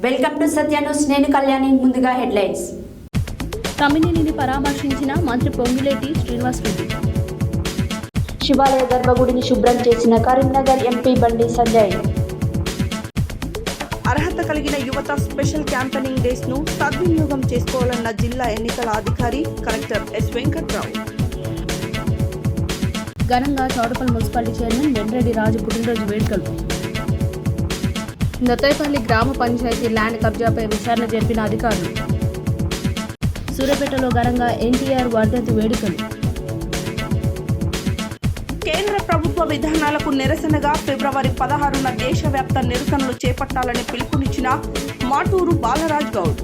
Welcome to Satya news. నేను కళ్యాణి. ముందుగా headlines. తమ్మినేనిని పరామర్శించిన మంత్రి పొంగులేటి శ్రీనివాసరెడ్డి. శివాలయ గర్భగుడిని శుభ్రం చేసిన కరీంనగర్ ఎంపీ బండి సంజయ్. అర్హత కలిగిన యువత స్పెషల్ క్యాంపెయినింగ్ డేస్ ను సద్వినియోగం చేసుకోవాలన్న జిల్లా ఎన్నికల అధికారి కలెక్టర్ ఎస్ వెంకట్రావు. ఘనంగా చౌడపల్లి మున్సిపాలిటీ చైర్మన్ వెండ్రెడ్డి రాజు పుట్టినరోజు వేడుకలు. నొత్తైపల్లి గ్రామ పంచాయతీ ల్యాండ్ కబ్జాపై విచారణ జరిపిన అధికారులు. సూర్యాపేటలో ఘనంగా ఎన్టీఆర్ వర్ధంతి వేడుకలు. కేంద్ర ప్రభుత్వ విధానాలకు నిరసనగా ఫిబ్రవరి 16న దేశవ్యాప్త నిరసనలు చేపట్టాలని పిలుపునిచ్చిన మాటూరు బాలరాజ్ గౌడ్.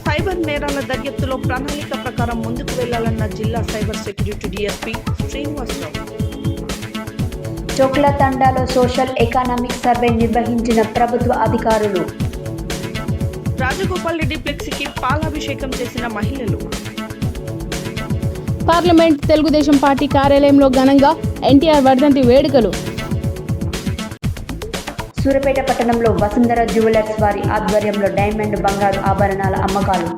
సైబర్ నేరాల దర్యాప్తులో ప్రణాళిక ప్రకారం ముందుకు వెళ్లాలన్న జిల్లా cyber security DSP Srinivasarao. Chokla తండాలో సోషల్ ఎకనామిక్ సర్వే నిర్వహించిన ప్రభుత్వ అధికారులు. రాజగోపాల్ రెడ్డి ఫ్లెక్సీకి పాలాభిషేకం చేసిన మహిళలు. పార్లమెంట్ తెలుగుదేశం పార్టీ కార్యాలయంలో ఘనంగా ఎన్టీఆర్ వర్ధంతి వేడుకలు. సూర్యాపేట పట్టణంలో వసుంధర జ్యువెలర్స్ వారి ఆధ్వర్యంలో డైమండ్ బంగారు ఆభరణాల అమ్మకాలు.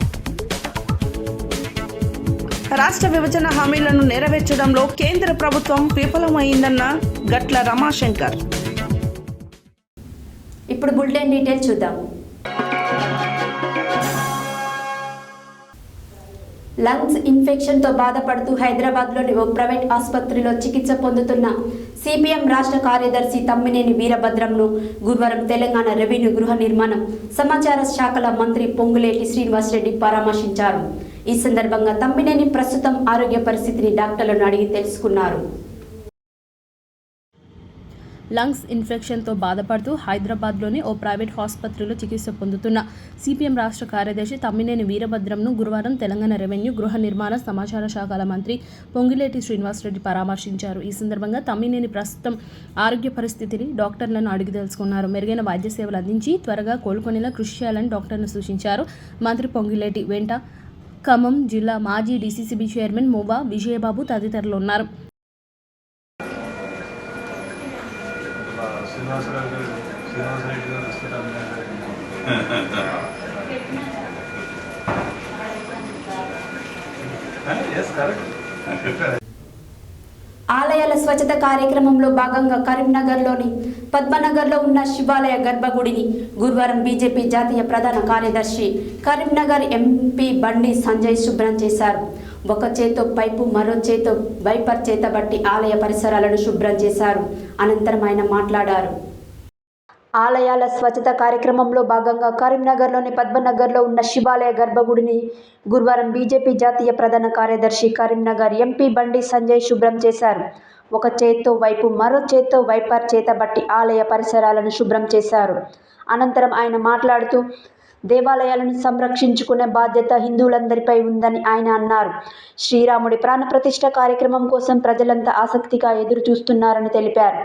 రాష్ట్ర విభజన హామీలను నెరవేర్చడంలో కేంద్ర ప్రభుత్వం విఫలమైందన్న గట్ల రమాశంకర్. ఇప్పుడు బులెటిన్ డీటెయిల్స్ చూద్దాం. లంగ్స్ ఇన్ఫెక్షన్తో బాధపడుతూ హైదరాబాద్లోని ఓ ప్రైవేట్ ఆసుపత్రిలో చికిత్స పొందుతున్న సిపిఎం రాష్ట్ర కార్యదర్శి తమ్మినేని వీరభద్రంను గురువారం తెలంగాణ రెవెన్యూ గృహ నిర్మాణం సమాచార శాఖల మంత్రి పొంగులేటి శ్రీనివాసరెడ్డి పరామర్శించారు. ఈ సందర్భంగా తమ్మినేని ప్రస్తుతం ఆరోగ్య పరిస్థితిని డాక్టర్లను అడిగి తెలుసుకున్నారు. లంగ్స్ ఇన్ఫెక్షన్తో బాధపడుతూ హైదరాబాద్లోని ఓ ప్రైవేట్ ఆసుపత్రిలో చికిత్స పొందుతున్న సిపిఎం రాష్ట్ర కార్యదర్శి తమ్మినేని వీరభద్రంను గురువారం తెలంగాణ రెవెన్యూ గృహ నిర్మాణ సమాచార శాఖల మంత్రి పొంగులేటి శ్రీనివాసరెడ్డి పరామర్శించారు. ఈ సందర్భంగా తమ్మినేని ప్రస్తుతం ఆరోగ్య పరిస్థితిని డాక్టర్లను అడిగి తెలుసుకున్నారు. మెరుగైన వైద్య సేవలు అందించి త్వరగా కోలుకునేలా కృషి చేయాలని డాక్టర్ను సూచించారు. మంత్రి పొంగులేటి వెంట ఖమ్మం జిల్లా మాజీ డీసీసీబీ చైర్మన్ మోవా విజయబాబు తదితరులు ఉన్నారు. ఆలయాల స్వచ్ఛత కార్యక్రమంలో భాగంగా కరీంనగర్లోని పద్మనగర్లో ఉన్న శివాలయ గర్భగుడిని గురువారం బీజేపీ జాతీయ ప్రధాన కార్యదర్శి కరీంనగర్ ఎంపీ బండి సంజయ్ శుభ్రం చేశారు. ఒక చేతో పైపు మరో చేతో వైపర్ చేత బట్టి ఆలయ పరిసరాలను శుభ్రం చేశారు. అనంతరం ఆయన మాట్లాడారు. ఆలయాల స్వచ్ఛత కార్యక్రమంలో భాగంగా కరీంనగర్లోని పద్మనగర్లో ఉన్న శివాలయ గర్భగుడిని గురువారం బీజేపీ జాతీయ ప్రధాన కార్యదర్శి కరీంనగర్ ఎంపీ బండి సంజయ్ శుభ్రం చేశారు. ఒక చేత్తో వైపు మరో చేత్తో వైపర్ చేత బట్టి ఆలయ పరిసరాలను శుభ్రం చేశారు. అనంతరం ఆయన మాట్లాడుతూ దేవాలయాలను సంరక్షించుకునే బాధ్యత హిందువులందరిపై ఉందని ఆయన అన్నారు. శ్రీరాముడి ప్రాణప్రతిష్ఠ కార్యక్రమం కోసం ప్రజలంతా ఆసక్తిగా ఎదురు చూస్తున్నారని తెలిపారు.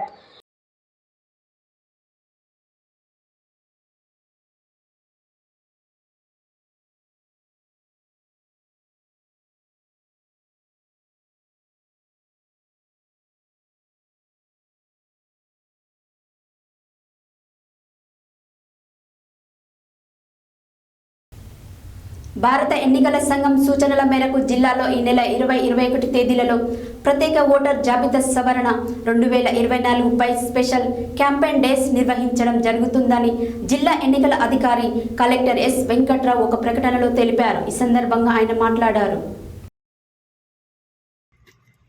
భారత ఎన్నికల సంఘం సూచనల మేరకు జిల్లాలో ఈ నెల 20-21 తేదీలలో ప్రత్యేక ఓటర్ జాబితా సవరణ 2024పై స్పెషల్ క్యాంపెయిన్ డేస్ నిర్వహించడం జరుగుతుందని జిల్లా ఎన్నికల అధికారి కలెక్టర్ ఎస్ వెంకట్రావు ఒక ప్రకటనలో తెలిపారు. ఈ సందర్భంగా ఆయన మాట్లాడారు.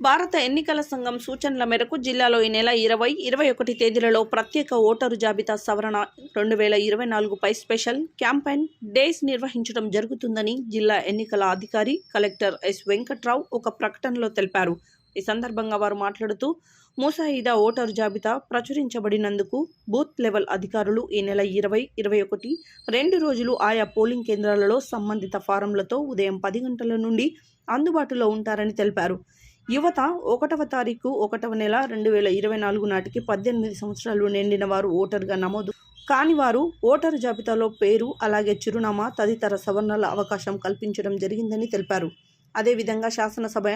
భారత ఎన్నికల సంఘం సూచనల మేరకు జిల్లాలో ఈ నెల 20-21 తేదీలలో ప్రత్యేక ఓటరు జాబితా సవరణ 2024పై స్పెషల్ క్యాంపెయిన్ డేస్ నిర్వహించడం జరుగుతుందని జిల్లా ఎన్నికల అధికారి కలెక్టర్ ఎస్ వెంకట్రావు ఒక ప్రకటనలో తెలిపారు. ఈ సందర్భంగా వారు మాట్లాడుతూ ముసాయిదా ఓటరు జాబితా ప్రచురించబడినందుకు బూత్ లెవెల్ అధికారులు ఈ నెల 20-21 2 రోజులు ఆయా పోలింగ్ కేంద్రాలలో సంబంధిత ఫారంలతో ఉదయం 10 గంటల నుండి అందుబాటులో ఉంటారని తెలిపారు. యువత 1వ తారీఖు 1వ నెల 2024 నాటికి 18 సంవత్సరాలు నిండిన వారు ఓటరుగా నమోదు కాని వారు ఓటరు జాబితాలో పేరు అలాగే చిరునామా తదితర సవరణల అవకాశం కల్పించడం జరిగిందని తెలిపారు. అదేవిధంగా శాసనసభ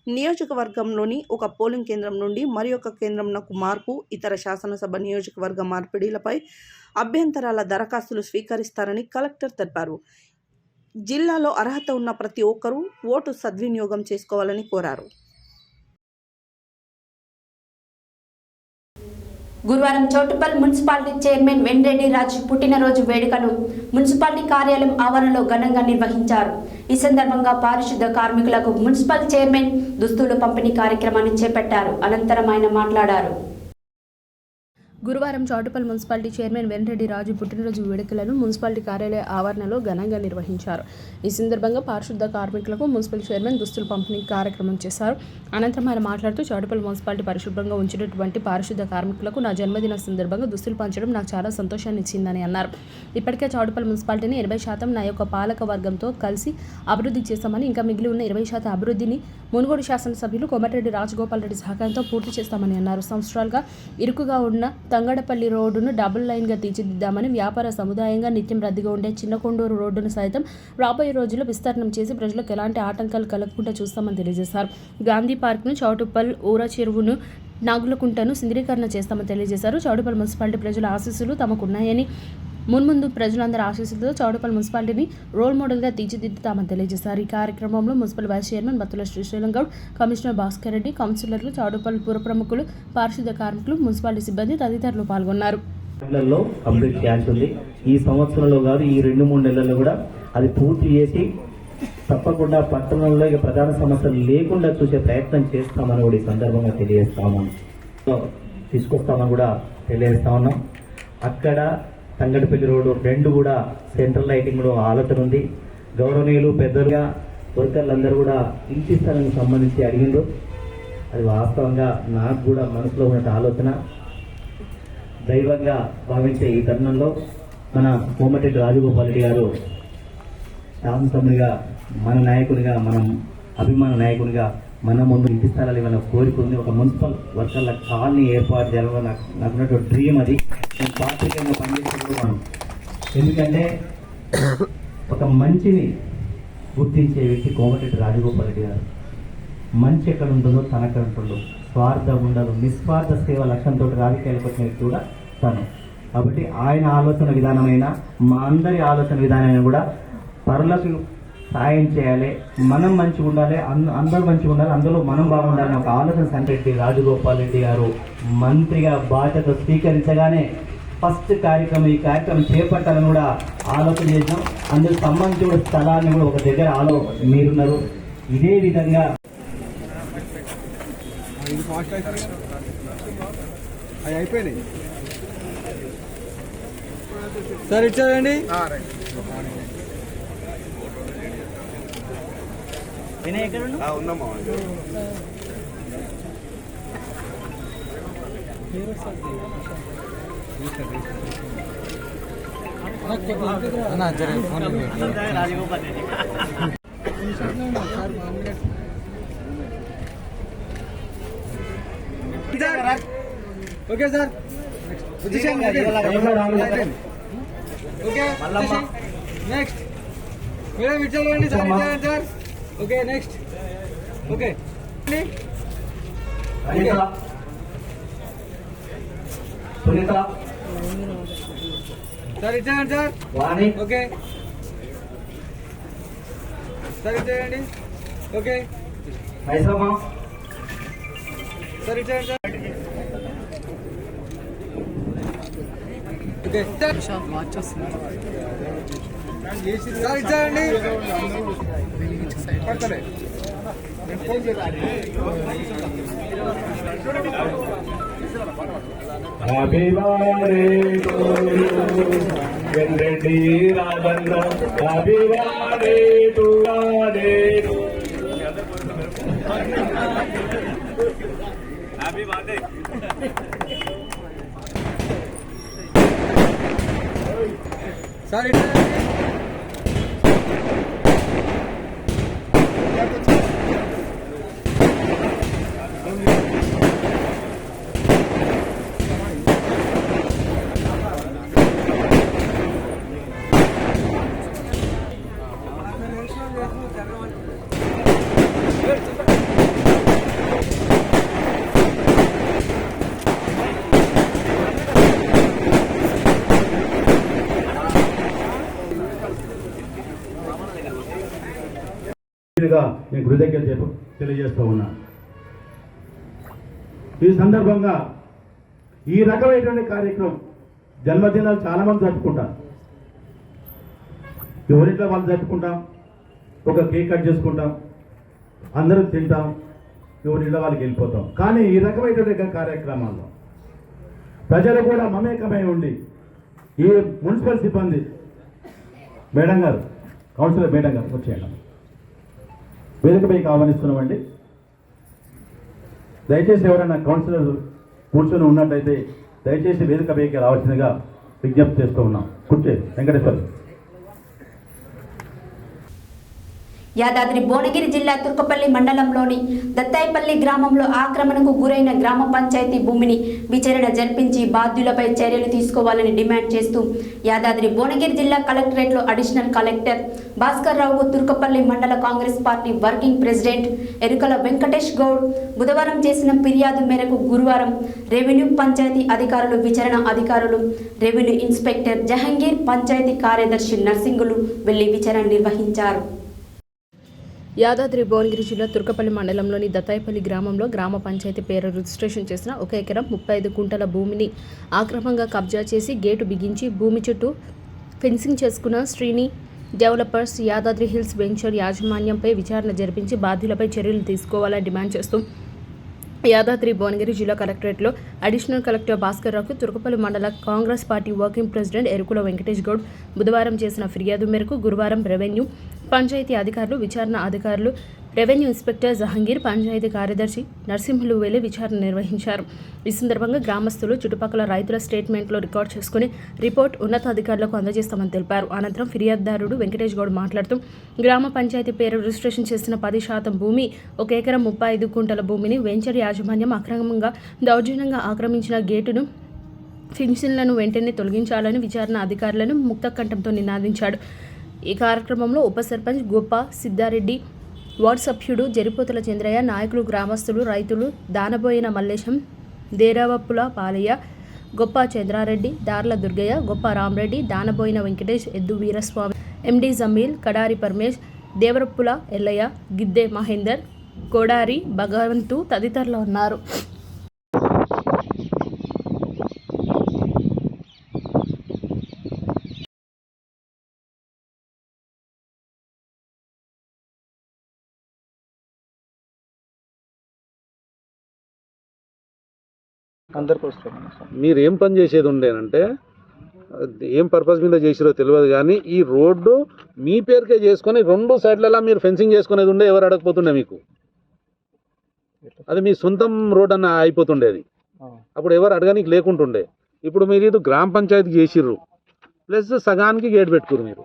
నియోజకవర్గంలోని ఒక పోలింగ్ కేంద్రం నుండి మరి ఒక కేంద్రంకు మార్పు, ఇతర శాసనసభ నియోజకవర్గ మార్పిడిలపై అభ్యంతరాల దరఖాస్తులు స్వీకరిస్తారని కలెక్టర్ తెలిపారు. జిల్లాలో అర్హత ఉన్న ప్రతి ఒక్కరూ ఓటు సద్వినియోగం చేసుకోవాలని కోరారు. గురువారం చౌటుప్పల్ మున్సిపాలిటీ చైర్మన్ వెంరెడ్డి రాజు పుట్టినరోజు వేడుకను మున్సిపాలిటీ కార్యాలయం ఆవరణలో ఘనంగా నిర్వహించారు. ఈ సందర్భంగా పారిశుద్ధ కార్మికులకు మున్సిపల్ చైర్మన్ దుస్తులు పంపిణీ కార్యక్రమాన్ని చేపట్టారు. అనంతరం ఆయన మాట్లాడారు. గురువారం చౌటుప్పల్ మున్సిపాలిటీ చైర్మన్ వెంరెడ్డి రాజు పుట్టినరోజు వేడుకలను మున్సిపాలిటీ కార్యాలయ ఆవరణలో ఘనంగా నిర్వహించారు. ఈ సందర్భంగా పారిశుద్ధ కార్మికులకు మున్సిపల్ చైర్మన్ దుస్తులు పంపిణీ కార్యక్రమం చేశారు. అనంతరం ఆయన మాట్లాడుతూ చౌటుప్పల్ మున్సిపాలిటీ పరిశుభ్రంగా ఉంచినటువంటి పారిశుద్ధ కార్మికులకు నా జన్మదిన సందర్భంగా దుస్తులు పంచడం నాకు చాలా సంతోషాన్ని ఇచ్చిందని అన్నారు. ఇప్పటికే చౌటుప్పల్ మున్సిపాలిటీని 80% నా యొక్క పాలక వర్గంతో కలిసి అభివృద్ధి చేస్తామని, ఇంకా మిగిలి ఉన్న 20% అభివృద్ధిని మునుగోడు శాసనసభ్యులు కోమటిరెడ్డి రాజగోపాల్ రెడ్డి సహకారంతో పూర్తి చేస్తామని అన్నారు. సంవత్సరాలుగా ఇరుకుగా ఉన్న తంగడపల్లి రోడ్డును డబుల్ లైన్గా తీర్చిదిద్దామని, వ్యాపార సముదాయంగా నిత్యం రద్దీగా ఉండే చిన్నకొండూరు రోడ్డును సైతం రాబోయే రోజుల్లో విస్తరణం చేసి ప్రజలకు ఎలాంటి ఆటంకాలు కలగకుండా చూస్తామని తెలియజేశారు. గాంధీ పార్క్ను, చౌటుప్పల్ ఊర చెరువును, నాగులకుంటను సింద్రీకరణ చేస్తామని తెలియజేశారు. చౌటుప్పల్ మున్సిపాలిటీ ప్రజల ఆశీస్సులు తమకున్నాయని, మున్ముందు ప్రజలందరి ఆశీస్సులతో చౌటుప్పల్ మున్సిపాలిటీని రోల్ మోడల్గా తీర్చిదిద్దుతామని తెలియజేశారు. ఈ కార్యక్రమంలో municipal vice chairman Battula Srisailam Goud, commissioner Bhaskar Reddy, కౌన్సిలర్లు, చౌటుప్పల్ పుర ప్రముఖులు, పారిశుద్ధ కార్మికులు, మున్సిపాలిటీ సిబ్బంది తదితరులు పాల్గొన్నారు. కంప్లీట్ చేయాల్సి ఉంది. ఈ సంవత్సరంలో కాదు, ఈ 2-3 నెలల్లో కూడా అది పూర్తి చేసి తప్పకుండా పట్టణంలో ఇక ప్రధాన సమస్యలు లేకుండా చూసే ప్రయత్నం చేస్తామని కూడా ఈ సందర్భంగా తీసుకొస్తామని కూడా తెలియజేస్తా ఉన్నాం. అక్కడ తంగడపల్లి రోడ్డు 2 కూడా సెంట్రల్ లైటింగ్ ఆలోచన ఉంది. గౌరవనీయులు పెద్దలుగా వర్కర్లందరూ కూడా ఇంటి స్థలానికి సంబంధించి అడిగిండ్రు. అది వాస్తవంగా నాకు కూడా మనసులో ఉన్న ఆలోచన. దైవంగా భావించే ఈ తరుణంలో మన కోమటిరెడ్డి రాజగోపాల్ రెడ్డి గారు శాసనసభ్యుడిగా, మన నాయకునిగా, మనం అభిమాన నాయకునిగా మన ముందు ఇంటి స్థలాలు ఏమైనా కోరుకుంది. ఒక మున్సిపల్ వర్కర్ల కాలనీ ఏర్పాటు జరగడం నాకున్నటువంటి డ్రీమ్. అది నేను పార్టీగా పనిచేస్తున్నాను. ఎందుకంటే ఒక మంచిని గుర్తించే వ్యక్తి కోమటిరెడ్డి రాజగోపాల్ రెడ్డి గారు. మంచి ఎక్కడ ఉంటుందో తనక్కడ ఉంటుందో, స్వార్థం ఉండదు, నిస్వార్థ సేవ లక్ష్యంతో రాజకీయాలకు వచ్చిన వ్యక్తి కూడా తను. కాబట్టి ఆయన ఆలోచన విధానమైన, మా అందరి ఆలోచన విధానమైన కూడా పరులకు సాయం చేయాలి, మనం మంచిగా ఉండాలి, అందరూ మంచిగా ఉండాలి, అందులో మనం బాగుండాలని ఒక ఆలోచన సంరెడ్డి రాజగోపాల్ రెడ్డి గారు మంత్రిగా బాధ్యత స్వీకరించగానే ఫస్ట్ కార్యక్రమం ఈ కార్యక్రమం చేపట్టాలని కూడా ఆలోచన చేసినాం. అందుకు సంబంధించిన స్థలాన్ని కూడా ఒక దగ్గర మీరున్నారు. ఇదే విధంగా అయిపోయినాయి సార్, ఇచ్చారండి. ఉందమ్మా. Okay sir, okay next madam ఇచ్చారండి sir. Okay next. Okay sir ఇచ్చారండి సార్. ఓకే సార్ ఇచ్చారండి. ఓకే సార్ ఇచ్చారండి సార్. ఓకే సార్ ఇచ్చారండి. పక్కనే happy birthday to you Venkatareddy Rajendra, happy birthday to you. Happy birthday. Sir ఇచ్చారండి. సభ్యుడిగా నేను కృతజ్ఞత తెలియజేస్తూ ఉన్నాను. ఈ సందర్భంగా ఈ రకమైనటువంటి కార్యక్రమం జన్మదినాలు చాలామంది జరుపుకుంటారు. ఎవరింట్లో వాళ్ళు జరుపుకుంటాం, ఒక కేక్ కట్ చేసుకుంటాం, అందరం తింటాం, ఎవరింట్లో వాళ్ళకి వెళ్ళిపోతాం. కానీ ఈ రకమైనటువంటి కార్యక్రమాల్లో ప్రజలు కూడా మమేకమై ఉండి ఈ మున్సిపల్ సిబ్బంది మేడం గారు, కౌన్సిలర్ మేడం గారు వచ్చేయండి, వేదికపైకి ఆహ్వానిస్తున్నామండి. దయచేసి ఎవరైనా కౌన్సిలర్ కూర్చొని ఉన్నట్టయితే దయచేసి వేదికపైకి రావాల్సిందిగా విజ్ఞప్తి చేస్తూ ఉన్నాం. కూర్చే వెంకటేశ్వర్. యాదాద్రి భువనగిరి జిల్లా తుర్కపల్లి మండలంలోని దత్తాయిపల్లి గ్రామంలో ఆక్రమణకు గురైన గ్రామ పంచాయతీ భూమిని విచారణ జరిపించి బాధ్యులపై చర్యలు తీసుకోవాలని డిమాండ్ చేస్తూ యాదాద్రి భువనగిరి జిల్లా కలెక్టరేట్లో అడిషనల్ కలెక్టర్ భాస్కర్ రావుకు తుర్కపల్లి మండల కాంగ్రెస్ పార్టీ వర్కింగ్ ప్రెసిడెంట్ ఎరుకల వెంకటేష్ గౌడ్ బుధవారం చేసిన ఫిర్యాదు మేరకు గురువారం రెవెన్యూ పంచాయతీ అధికారులు, విచారణ అధికారులు, రెవెన్యూ ఇన్స్పెక్టర్ జహంగీర్, పంచాయతీ కార్యదర్శి నర్సింగులు వెళ్లి విచారణ నిర్వహించారు. యాదాద్రి భువనగిరి జిల్లా తుర్కపల్లి మండలంలోని దత్తాయిపల్లి గ్రామంలో గ్రామ పంచాయతీ పేరు రిజిస్ట్రేషన్ చేసిన 1 ఎకరం 35 గుంటల భూమిని ఆక్రమంగా కబ్జా చేసి గేటు బిగించి భూమి చుట్టూ ఫెన్సింగ్ చేసుకున్న Srini developers Yadadri hills venture యాజమాన్యంపై విచారణ జరిపించి బాధ్యులపై చర్యలు తీసుకోవాలని డిమాండ్ చేస్తూ యాదాద్రి భువనగిరి జిల్లా కలెక్టరేట్లో అడిషనల్ కలెక్టర్ భాస్కర్ రావుకు తుర్కపల్లి మండల Congress party working president Yerukula Venkatesh Goud బుధవారం చేసిన ఫిర్యాదు మేరకు గురువారం రెవెన్యూ పంచాయతీ అధికారులు, విచారణ అధికారులు, రెవెన్యూ ఇన్స్పెక్టర్ జహంగీర్, పంచాయతీ కార్యదర్శి నరసింహులు వెళ్లి విచారణ నిర్వహించారు. ఈ సందర్భంగా గ్రామస్తులు చుట్టుపక్కల రైతుల స్టేట్మెంట్లో రికార్డు చేసుకుని రిపోర్ట్ ఉన్నతాధికారులకు అందజేస్తామని తెలిపారు. అనంతరం ఫిర్యాదుదారుడు వెంకటేష్ గౌడ్ మాట్లాడుతూ గ్రామ పంచాయతీ పేరు రిజిస్ట్రేషన్ చేసిన 10% భూమి 1 ఎకరం 35 గుంటల భూమిని వెంచర్ యాజమాన్యం అక్రమంగా దౌర్జన్యంగా ఆక్రమించిన గేటును ఫిన్షన్లను వెంటనే తొలగించాలని విచారణ అధికారులను ముక్తకంఠంతో నినాదించాడు. ఈ కార్యక్రమంలో ఉప సర్పంచ్ గొప్ప సిద్ధారెడ్డి, వార్డు సభ్యుడు జరిపోతుల చంద్రయ్య, నాయకులు, గ్రామస్తులు, రైతులు దానబోయిన మల్లేశం, దేరావప్పుల పాలయ్య, గొప్ప చంద్రారెడ్డి, దార్ల దుర్గయ్య, గొప్ప రామరెడ్డి, దానబోయిన వెంకటేష్, ఎద్దు వీరస్వామి, ఎండి జమీల్, కడారి పరమేష్, దేవరప్పుల ఎల్లయ్య, గిద్దె మహేందర్, కోడారి భగవంతు తదితరులు ఉన్నారు. మీరు ఏం పని చేసేది ఉండేనంటే ఏం పర్పస్ మీద చేసిరో తెలియదు కానీ ఈ రోడ్డు మీ పేరుకే చేసుకొని 2 సైడ్లలో మీరు ఫెన్సింగ్ చేసుకునేది ఉండే, ఎవరు అడగపోతుండే మీకు, అది మీ సొంతం రోడ్ అన్న అయిపోతుండేది. అప్పుడు ఎవరు అడగడానికి లేకుంటుండే. ఇప్పుడు మీరు ఇది గ్రామ పంచాయతీ చేసిర్రు ప్లస్ సగానికి గేట్ పెట్టుకురు మీరు.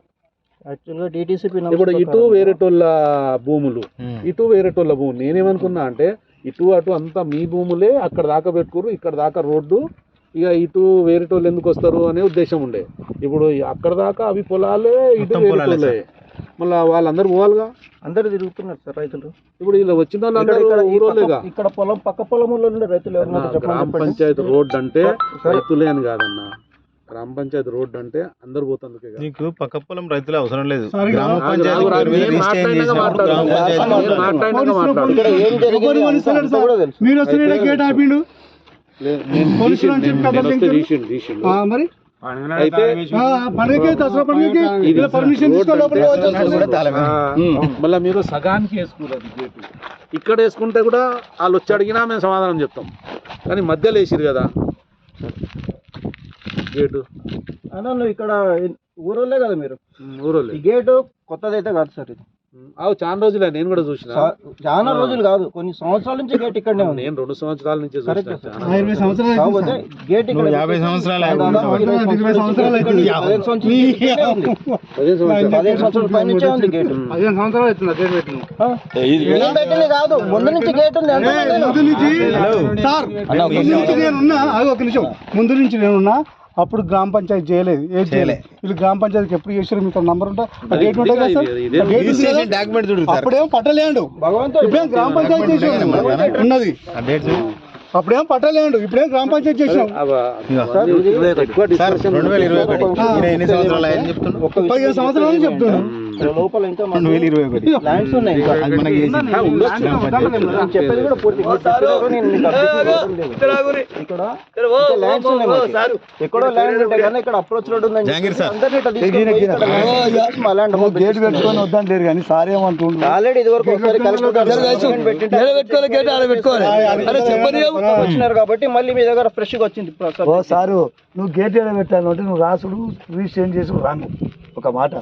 ఇప్పుడు ఇటు వేరేటోళ్ళ భూములు, ఇటు వేరేటోళ్ళ భూములు. నేనేమనుకున్నా అంటే ఇటు అటు అంతా మీ భూములే, అక్కడ దాకా పెట్టుకోరు, ఇక్కడ దాకా రోడ్డు, ఇక ఇటు వేరేటోళ్ళు ఎందుకు వస్తారు అనే ఉద్దేశం ఉండే. ఇప్పుడు అక్కడ దాకా అవి పొలాలే, ఇటు వేరేటోళ్ళే, మళ్ళీ వాళ్ళందరూ పోవాలిగా. అందరు తిరుగుతున్నారు సార్ రైతులు. ఇప్పుడు ఇలా వచ్చిన వాళ్ళందరూ ఊరోళ్ళేగా. ఇక్కడ పొలం పక్క పొలంలో రైతులు. గ్రామ పంచాయతీ రోడ్డు అంటే రైతులే అని కాదన్నా, గ్రామ పంచాయతీ రోడ్డు అంటే అందరు పోతుంది. నీకు పక్క పొలం రైతులే అవసరం లేదు. మళ్ళీ మీరు సగానికి వేసుకున్నారు గేటు. ఇక్కడ వేసుకుంటే కూడా వాళ్ళు వచ్చి అడిగినా మేము సమాధానం చెప్తాం, కానీ మధ్యలో వేసిరు కదా గేటు. అన్న ఇక్కడ ఊరోళ్ళే కదా మీరు? ఊరోళ్ళే. ఈ గేటు కొత్తదైతే కాదు సార్, ఇది చాలా రోజులే, నేను కూడా చూసిన. చాలా రోజులు కాదు, కొన్ని సంవత్సరాల నుంచి గేట్ ఇక్కడనే ఉంది. నేను 2 సంవత్సరాల నుంచి గేట్ ఇక్కడ 50 సంవత్సరాలు 15 సంవత్సరాల పై నుంచే ఉంది గేట్. 15 సంవత్సరాలు అవుతుంది గేట్ పెట్టిన. పెట్టింది కాదు, ముందు నుంచి గేట్ ఉంది. ముందు నుంచి నేనున్నా. అప్పుడు గ్రామ పంచాయతీ చేయలేదు, ఏం చేయలేదు. వీళ్ళు గ్రామ పంచాయతీకి ఎప్పుడు చేసారు, మీకు నంబర్ ఉంటా గేట్ ఉంటాయి కదా సార్. అప్పుడేమో పట్టలేండు, ఇప్పుడేం గ్రామ పంచాయతీ చేసాం ఉన్నది. అప్పుడేం పట్టలేండు, ఇప్పుడేం గ్రామ పంచాయతీ చేసాం. 2021 15 సంవత్సరాలు చెప్తున్నాను. లోపల ఇంకా 2021 ల్యాండ్స్ ఉన్నాయి ఇంకా. అది మనకి చేసి నేను చెప్పేది కూడా పూర్తి నేను మీకు update ఇవ్వడం లేదు. ఇక్కడ ల్యాండ్స్ ఉన్నాయి మాకు. ఎక్కడో ల్యాండ్ ఉంటే కానీ ఇక్కడ అప్రోచ్ రోడ్ ఉందని అందరినీ ఇట్లా తీసుకొని మా ల్యాండ్ గేట్ పెట్టుకొని వద్దంటారు కానీ సార్ ఏమంటుండ్రు ఆల్రెడీ ఇది వరకు ఒకసారి వచ్చినారు కాబట్టి మళ్ళీ మీ దగ్గర ఫ్రెష్ గా వచ్చింది. ఓ సారు నువ్వు గేట్ ఏడ పెట్టాను అంటే నువ్వు రాసుడు రిజిస్ట్రేషన్ చేసి రాను ఒక మాట.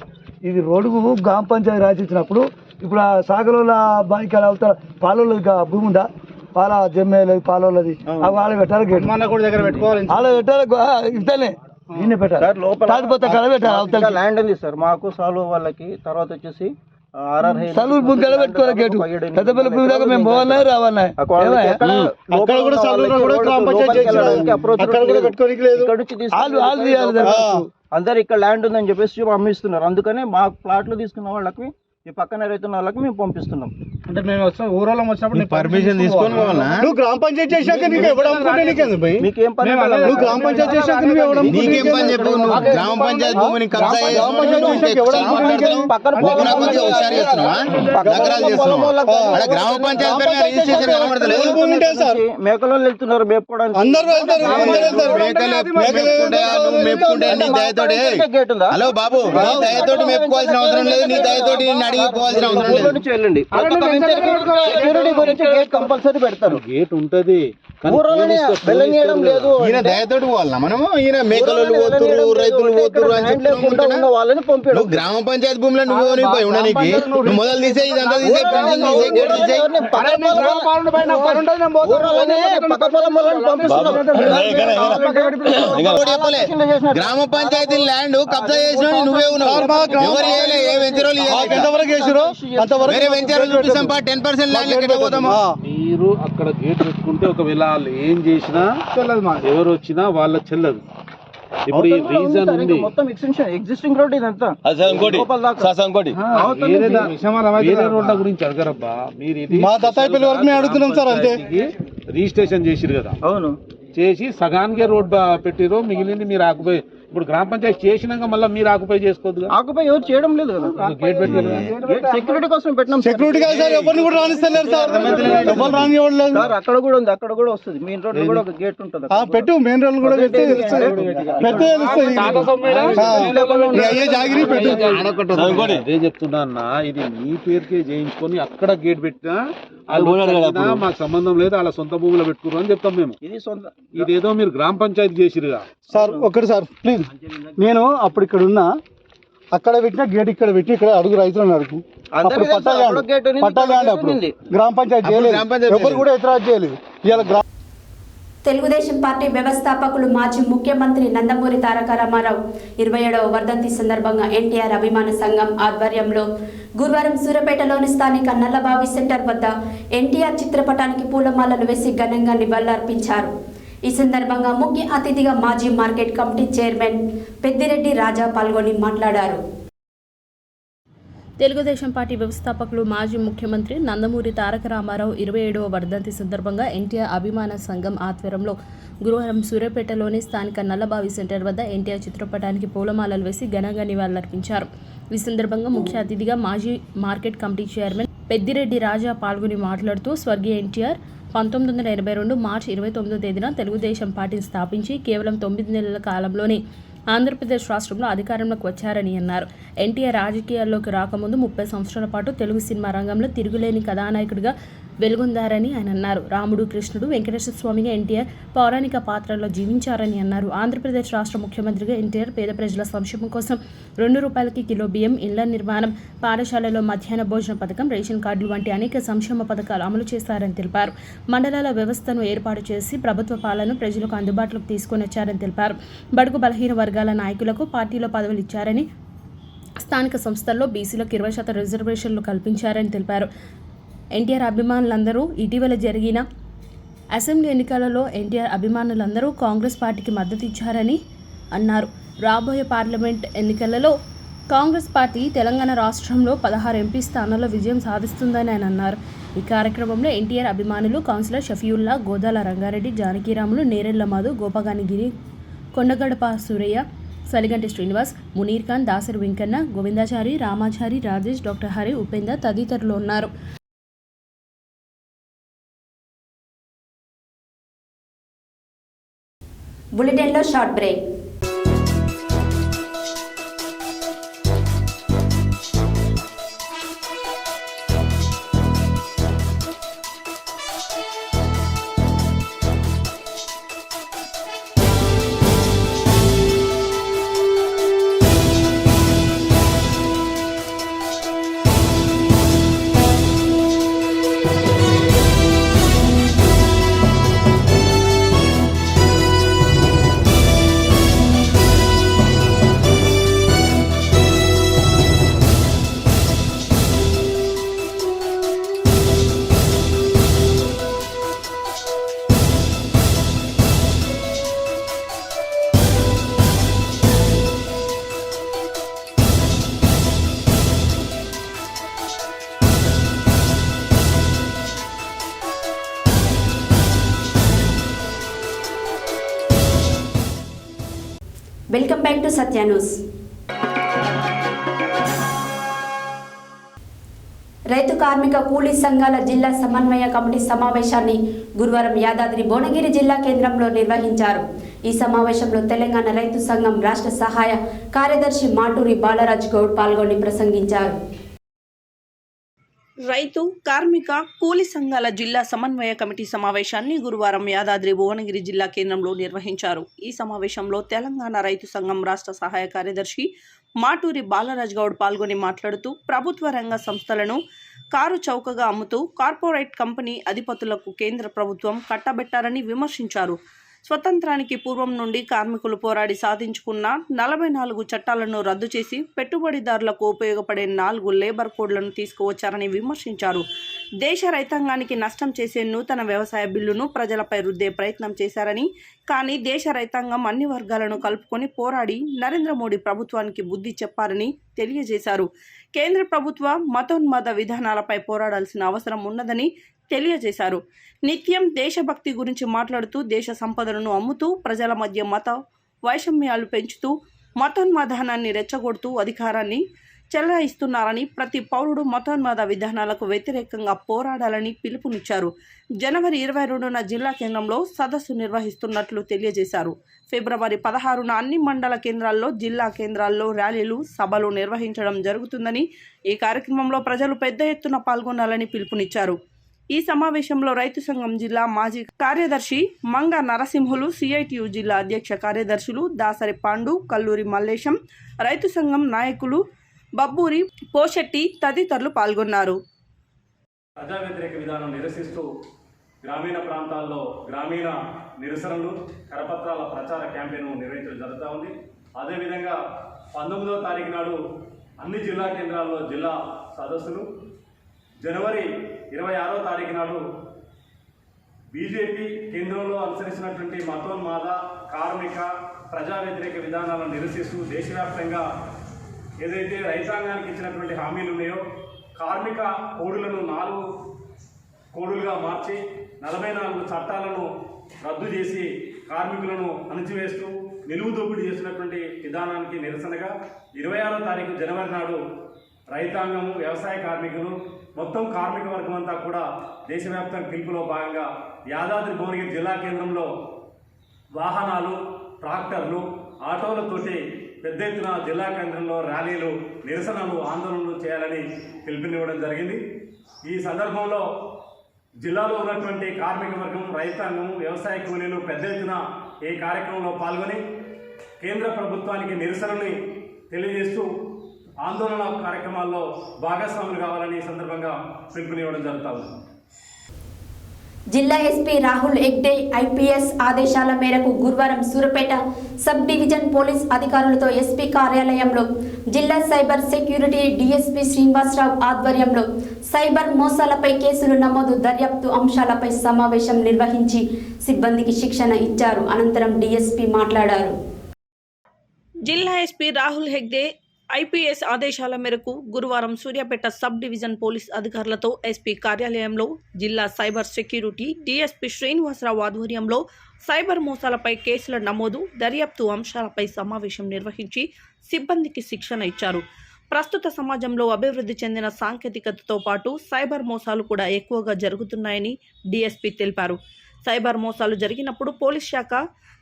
ఇది రోడ్డుకు గ్రామ పంచాయతీ రాసి ఇచ్చినప్పుడు ఇప్పుడు ఆ సాగరంలో బాయికి అవుతారు పాలది భూమి ఉందా పాల జమ్మేది పాలది అవి ఆడ పెట్టాలి గేట్ దగ్గర పెట్టుకోవాలి. ఆడ పెట్టాలి ఇతనే దీన్ని పెట్టాలి లోపల ల్యాండ్ ఉంది సార్ మాకు సాల్వ్ వాళ్ళకి. తర్వాత వచ్చేసి సలూరు భూమి కడ పెట్టుకోవాలి గేటు పెద్ద పిల్ల భూమి దాకా మేము పోవాలన్నా రావాలన్నా అందరు ఇక్కడ ల్యాండ్ ఉందని చెప్పేసి అమ్మిస్తున్నారు. అందుకనే మా ప్లాట్లు తీసుకున్న వాళ్ళకి ఈ పక్కన రైతున్న వాళ్ళకి మేము పంపిస్తున్నాం. అంటే మేము వచ్చిన ఊరోళ్ళం వచ్చినప్పుడు పర్మిషన్ తీసుకొని పోవాలా? నువ్వు గ్రామ పంచాయతీ చేశాక నీకు ఇవ్వడం మీకేం పని? నువ్వు గ్రామ పంచాయతీ చేశాక నువ్వు ఇవ్వడం నీకేం పని చెప్పు? నువ్వు గ్రామ పంచాయతీ భూమిని కబ్జా గ్రామ పంచాయతీ మేకలో వెళ్తున్నారు మేపుకోవడానికి. హలో బాబు, దయతోటి మేపుకోవాల్సిన అవసరం లేదు, నీ దయతోటి అడిగిపోవాల్సిన అవసరం లేదు. వెళ్ళండి సెక్యూరిటీ గురించి గేట్ కంపల్సరీ పెడతారు. గేట్ ఉంటది వెళ్ళనీయడం లేదు. ఈయన దయతోటి పోవాలన్నా మనము? ఈయన మేకలు పోతురు రైతులు పోతురు అని ఉన్న వాళ్ళని పంపాడు. నువ్వు గ్రామ పంచాయతీ భూమిలో నువ్వు ఉండడానికి నువ్వు మొదలు తీసే ఇదంతా తీసే పెన్షన్ తీసే గేట్ తీసే గ్రామ పంచాయతీ ల్యాండ్ కబ్జా చేసిన నువ్వే ఉన్నావు. ఎవరు చేయలే, ఏ వెంచరోలు వేరే వెంచర్ చూపిస్తాం 10% ల్యాండ్ పోతామా? మీరు అక్కడ గేట్ పెట్టుకుంటే ఒకవేళ వాళ్ళు ఏం చేసినా ఎవరు వచ్చినా వాళ్ళ చెల్లదు. ఇప్పుడు ఈ రీజన్ ఉంది మొత్తం ఎగ్జిస్టింగ్ రోడ్ ఇదంతా. వేరే రోడ్ల గురించి అడగరబ్బా మీరు. ఇది మా దత్తాయిపల్లి వరకు మేము అడుగుతున్నాం సార్ అంతే. రిజిస్ట్రేషన్ చేసిరు కదా, అవును చేసి సగానికే రోడ్ పెట్టిరు, మిగిలింది మీరు ఆకుపై. ఇప్పుడు గ్రామ పంచాయతీ చేసినాక మళ్ళీ మీరు ఆకుపై చేసుకోవద్దు. ఆకుపై ఎవరు చేయడం లేదు కదా, గేట్ పెట్టారు. సెక్యూరిటీ కోసం పెట్టినాం. సెక్యూరిటీ కాదు సార్, ఎవరిని కూడా రానిస్తలేరు సార్, ఎవరు రానివ్వలేదు సార్. అక్కడ కూడా ఉంది, అక్కడ కూడా వస్తుంది. మెయిన్ రోడ్ కూడా ఒక గేట్ ఉంటుంది. పెట్టు, మెయిన్ రోడ్ కూడా పెట్టి అదే చెప్తున్నా అన్న, ఇది మీ పేరుకే చేయించుకొని అక్కడ గేట్ పెట్టినా మాకు సంబంధం లేదు, అలా సొంత భూమిలో పెట్టుకురు అని చెప్తాం మేము. ఇది సొంత, ఇదేదో మీరు గ్రామ పంచాయతీ చేసిరుగా సార్. ఒక్కటి సార్ ప్లీజ్, నేను అప్పుడు ఇక్కడ ఉన్నా, అక్కడ పెట్టిన గేట్ ఇక్కడ పెట్టి ఇక్కడ అడుగు రైతులను అడుగు పట్టాలి అప్పుడు గ్రామ పంచాయతీ చేయలేదు, ఎవరు కూడా ఎత్రాజ్ చేయలేదు. ఇవాళ తెలుగుదేశం పార్టీ వ్యవస్థాపకులు మాజీ ముఖ్యమంత్రి నందమూరి తారక రామారావు 27వ వర్ధంతి సందర్భంగా ఎన్టీఆర్ అభిమాన సంఘం ఆధ్వర్యంలో గురువారం సూర్యాపేటలోని స్థానిక నల్లబావి సెంటర్ వద్ద ఎన్టీఆర్ చిత్రపటానికి పూలమాలలు వేసి ఘనంగా నివాళులర్పించారు. ఈ సందర్భంగా ముఖ్య అతిథిగా మాజీ మార్కెట్ కమిటీ చైర్మన్ పెద్దిరెడ్డి రాజా పాల్గొని మాట్లాడారు. తెలుగుదేశం పార్టీ వ్యవస్థాపకులు మాజీ ముఖ్యమంత్రి నందమూరి తారక రామారావు 27వ వర్ధంతి సందర్భంగా ఎన్టీఆర్ అభిమాన సంఘం ఆధ్వర్యంలో గురువారం సూర్యాపేటలోని స్థానిక నల్లబావి సెంటర్ వద్ద ఎన్టీఆర్ చిత్రపటానికి పూలమాలలు వేసి ఘనంగా నివాళులర్పించారు. ఈ సందర్భంగా ముఖ్య అతిథిగా మాజీ మార్కెట్ కమిటీ చైర్మన్ పెద్దిరెడ్డి రాజా పాల్గొని మాట్లాడుతూ స్వర్గీయ ఎన్టీఆర్ 1982 మార్చి 29వ తేదీన తెలుగుదేశం పార్టీని స్థాపించి కేవలం 9 నెలల కాలంలోనే ఆంధ్రప్రదేశ్ రాష్ట్రంలో అధికారంలోకి వచ్చారని అన్నారు. ఎన్టీఆర్ రాజకీయాల్లోకి రాకముందు 30 సంవత్సరాల పాటు తెలుగు సినిమా రంగంలో తిరుగులేని కథానాయకుడిగా వెలుగొందారని ఆయన అన్నారు. రాముడు, కృష్ణుడు, వెంకటేశ్వర స్వామిగా ఎన్టీఆర్ పౌరాణిక పాత్రల్లో జీవించారని అన్నారు. ఆంధ్రప్రదేశ్ రాష్ట్ర ముఖ్యమంత్రిగా ఎన్టీఆర్ పేద ప్రజల సంక్షేమం కోసం ₹2 కిలో బియ్యం, ఇళ్ల నిర్మాణం, పాఠశాలలో మధ్యాహ్న భోజన పథకం, రేషన్ కార్డులు వంటి అనేక సంక్షేమ పథకాలు అమలు చేశారని తెలిపారు. మండలాల వ్యవస్థను ఏర్పాటు చేసి ప్రభుత్వ పాలన ప్రజలకు అందుబాటులోకి తీసుకొని వచ్చారని తెలిపారు. బడుగు బలహీన వర్గాల నాయకులకు పార్టీలో పదవులు ఇచ్చారని, స్థానిక సంస్థల్లో బీసీలకు 20% రిజర్వేషన్లు కల్పించారని తెలిపారు. ఎన్టీఆర్ అభిమానులందరూ ఇటీవల జరిగిన అసెంబ్లీ ఎన్నికలలో ఎన్టీఆర్ అభిమానులందరూ కాంగ్రెస్ పార్టీకి మద్దతు ఇచ్చారని అన్నారు. రాబోయే పార్లమెంట్ ఎన్నికలలో కాంగ్రెస్ పార్టీ తెలంగాణ రాష్ట్రంలో 16 ఎంపీ స్థానాల్లో విజయం సాధిస్తుందని ఆయన అన్నారు. ఈ కార్యక్రమంలో ఎన్టీఆర్ అభిమానులు కౌన్సిలర్ షఫీయుల్లా, గోదాల రంగారెడ్డి, జానకీరాములు, నేరెళ్ల మధు, గోపగాని గిరి, కొండగడప సూరయ్య, సలిగంటి శ్రీనివాస్, మునీర్ ఖాన్, దాసరి వెంకన్న, గోవిందాచారి, రామాచారి, రాజేష్, డాక్టర్ హరి, ఉపేందర్ తదితరులు ఉన్నారు. బులెటిన్లో short break. Welcome back to Satya news. రైతు కార్మిక కూలీ సంఘాల జిల్లా సమన్వయ కమిటీ సమావేశాన్ని గురువారం యాదాద్రి భువనగిరి జిల్లా కేంద్రంలో నిర్వహించారు. ఈ సమావేశంలో తెలంగాణ రైతు సంఘం రాష్ట్ర సహాయ కార్యదర్శి మాటూరి బాలరాజ్ గౌడ్ పాల్గొని ప్రసంగించారు. రైతు కార్మిక కూలీ సంఘాల జిల్లా సమన్వయ కమిటీ సమావేశాన్ని గురువారం యాదాద్రి భువనగిరి జిల్లా కేంద్రంలో నిర్వహించారు. ఈ సమావేశంలో తెలంగాణ రైతు సంఘం రాష్ట్ర సహాయ కార్యదర్శి మాటూరి బాలరాజ్ గౌడ్ పాల్గొని మాట్లాడుతూ ప్రభుత్వ రంగ సంస్థలను కారు చౌకగా అమ్ముతూ కార్పొరేట్ కంపెనీ అధిపతులకు కేంద్ర ప్రభుత్వం కట్టబెట్టారని విమర్శించారు. స్వతంత్రానికి పూర్వం నుండి కార్మికులు పోరాడి సాధించుకున్న 44 చట్టాలను రద్దు చేసి పెట్టుబడిదారులకు ఉపయోగపడే 4 లేబర్ కోడ్లను తీసుకువచ్చారని విమర్శించారు. దేశ రైతాంగానికి నష్టం చేసే నూతన వ్యవసాయ బిల్లును ప్రజలపై రుద్దే ప్రయత్నం చేశారని, కానీ దేశ రైతాంగం అన్ని వర్గాలను కలుపుకొని పోరాడి నరేంద్ర మోడీ ప్రభుత్వానికి బుద్ధి చెప్పారని తెలియజేశారు. కేంద్ర ప్రభుత్వ మతోన్మాద విధానాలపై పోరాడాల్సిన అవసరం ఉన్నదని తెలియజేశారు. నిత్యం దేశభక్తి గురించి మాట్లాడుతూ దేశ సంపదలను అమ్ముతూ ప్రజల మధ్య మత వైషమ్యాలు పెంచుతూ మతోన్మాదానాన్ని రెచ్చగొడుతూ అధికారాన్ని చెలాయిస్తున్నారని, ప్రతి పౌరుడు మతోన్మాద విధానాలకు వ్యతిరేకంగా పోరాడాలని పిలుపునిచ్చారు. జనవరి 22న జిల్లా కేంద్రంలో సదస్సు నిర్వహిస్తున్నట్లు తెలియజేశారు. ఫిబ్రవరి 16న అన్ని మండల కేంద్రాల్లో, జిల్లా కేంద్రాల్లో ర్యాలీలు, సభలు నిర్వహించడం జరుగుతుందని, ఈ కార్యక్రమంలో ప్రజలు పెద్ద ఎత్తున పాల్గొనాలని పిలుపునిచ్చారు. ఈ సమావేశంలో రైతు సంఘం జిల్లా మాజీ కార్యదర్శి మంగ నరసింహులు, సిఐటియు జిల్లా అధ్యక్ష కార్యదర్శులు దాసరి పాండు, కల్లూరి మల్లేశం, రైతు సంఘం నాయకులు బబ్బూరి పోషెట్టి తదితరులు పాల్గొన్నారు. ప్రజా వ్యతిరేక విధానం నిరసిస్తూ గ్రామీణ ప్రాంతాల్లో గ్రామీణ నిరసనలు, కరపత్రాల ప్రచార క్యాంపెయిన్ నిర్వహించడం జరుగుతూ ఉంది. అదేవిధంగా 19వ తారీఖు నాడు అన్ని జిల్లా కేంద్రాల్లో జిల్లా సదస్సులు, జనవరి 26వ తారీఖు నాడు బీజేపీ కేంద్రంలో అనుసరిస్తున్నటువంటి మతోన్మాద, కార్మిక, ప్రజా వ్యతిరేక విధానాలను నిరసిస్తూ దేశవ్యాప్తంగా ఏదైతే రైతాంగానికి ఇచ్చినటువంటి హామీలు ఉన్నాయో కార్మిక కోడులను 4 కోడులుగా మార్చి 44 చట్టాలను రద్దు చేసి కార్మికులను అణచివేస్తూ నిలువు దోపిడీ చేసినటువంటి విధానానికి నిరసనగా 26వ తారీఖు జనవరి నాడు రైతాంగము, వ్యవసాయ కార్మికులు, మొత్తం కార్మిక వర్గం అంతా కూడా దేశవ్యాప్తంగా పిలుపులో భాగంగా యాదాద్రి భువనగిరి జిల్లా కేంద్రంలో వాహనాలు, ట్రాక్టర్లు, ఆటోలతోటి పెద్ద ఎత్తున జిల్లా కేంద్రంలో ర్యాలీలు, నిరసనలు, ఆందోళనలు చేయాలని పిలుపునివ్వడం జరిగింది. ఈ సందర్భంలో జిల్లాలో ఉన్నటువంటి కార్మిక వర్గం, రైతాంగం, వ్యవసాయ కూలీలు పెద్ద ఎత్తున ఈ కార్యక్రమంలో పాల్గొని కేంద్ర ప్రభుత్వానికి నిరసనని తెలియజేస్తూ ఆందోళన కార్యక్రమాల్లో భాగస్వాములు కావాలని ఈ సందర్భంగా పిలుపునివ్వడం జరుగుతుంది. జిల్లా ఎస్పీ రాహుల్ హెగ్డే ఐపీఎస్ ఆదేశాల మేరకు గురువారం సూర్యాపేట సబ్ డివిజన్ పోలీస్ అధికారులతో ఎస్పీ కార్యాలయంలో జిల్లా సైబర్ సెక్యూరిటీ డీఎస్పీ శ్రీనివాసరావు ఆధ్వర్యంలో సైబర్ మోసాలపై కేసులు నమోదు, దర్యాప్తు అంశాలపై సమావేశం నిర్వహించి సిబ్బందికి శిక్షణ ఇచ్చారు. అనంతరం డీఎస్పీ మాట్లాడారు. జిల్లా ఎస్పీ రాహుల్ హెగ్డే ఐపీఎస్ ఆదేశాల మేరకు గురువారం సూర్యాపేట సబ్ డివిజన్ పోలీస్ అధికారులతో ఎస్పీ కార్యాలయంలో జిల్లా సైబర్ సెక్యూరిటీ డీఎస్పీ శ్రీనివాసరావు ఆధ్వర్యంలో సైబర్ మోసాలపై కేసుల నమోదు, దర్యాప్తు అంశాలపై సమావేశం నిర్వహించి సిబ్బందికి శిక్షణ ఇచ్చారు. ప్రస్తుత సమాజంలో అభివృద్ధి చెందిన సాంకేతికతతో పాటు సైబర్ మోసాలు కూడా ఎక్కువగా జరుగుతున్నాయని డీఎస్పీ తెలిపారు. సైబర్ మోసాలు జరిగినప్పుడు పోలీస్ శాఖ